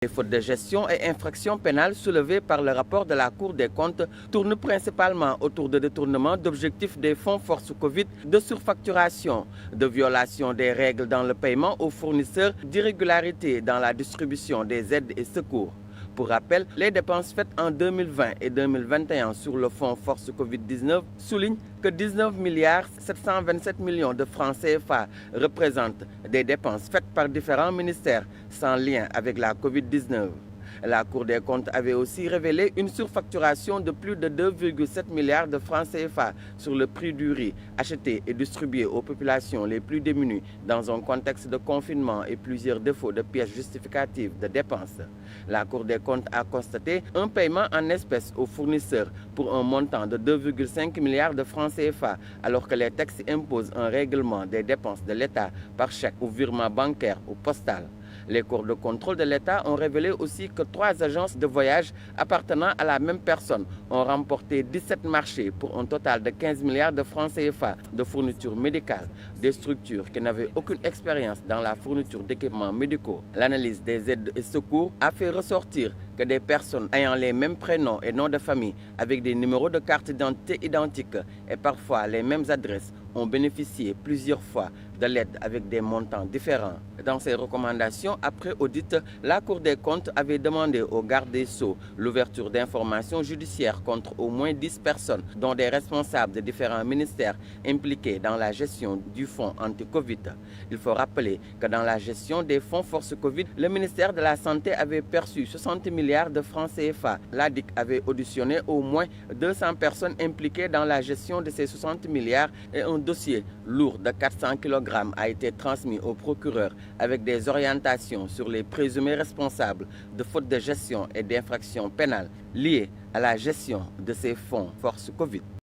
Les fautes de gestion et infractions pénales soulevées par le rapport de la Cour des comptes tournent principalement autour de détournement d'objectifs des fonds force Covid, de surfacturation, de violation des règles dans le paiement aux fournisseurs, d'irrégularités dans la distribution des aides et secours. Pour rappel, les dépenses faites en 2020 et 2021 sur le fonds force Covid-19 soulignent que 19 milliards 727 millions de francs CFA représentent des dépenses faites par différents ministères sans lien avec la Covid-19. La Cour des comptes avait aussi révélé une surfacturation de plus de 2,7 milliards de francs CFA sur le prix du riz acheté et distribué aux populations les plus démunies dans un contexte de confinement et plusieurs défauts de pièces justificatives de dépenses. La Cour des comptes a constaté un paiement en espèces aux fournisseurs pour un montant de 2,5 milliards de francs CFA alors que les textes imposent un règlement des dépenses de l'État par chèque ou virement bancaire ou postal. Les corps de contrôle de l'État ont révélé aussi que 3 agences de voyage appartenant à la même personne ont remporté 17 marchés pour un total de 15 milliards de francs CFA de fournitures médicales, des structures qui n'avaient aucune expérience dans la fourniture d'équipements médicaux. L'analyse des aides et secours a fait ressortir que des personnes ayant les mêmes prénoms et noms de famille avec des numéros de carte d'identité identiques et parfois les mêmes adresses ont bénéficié plusieurs fois de l'aide avec des montants différents. Dans ses recommandations, après audit, la Cour des comptes avait demandé au garde des Sceaux l'ouverture d'informations judiciaires contre au moins 10 personnes, dont des responsables de différents ministères impliqués dans la gestion du fonds anti-Covid. Il faut rappeler que dans la gestion des fonds force Covid, le ministère de la Santé avait perçu 60 milliards de francs CFA. L'ADIC avait auditionné au moins 200 personnes impliquées dans la gestion de ces 60 milliards et un dossier lourd de 400 kg a été transmis au procureur avec des orientations sur les présumés responsables de fautes de gestion et d'infractions pénales liées à la gestion de ces fonds force Covid.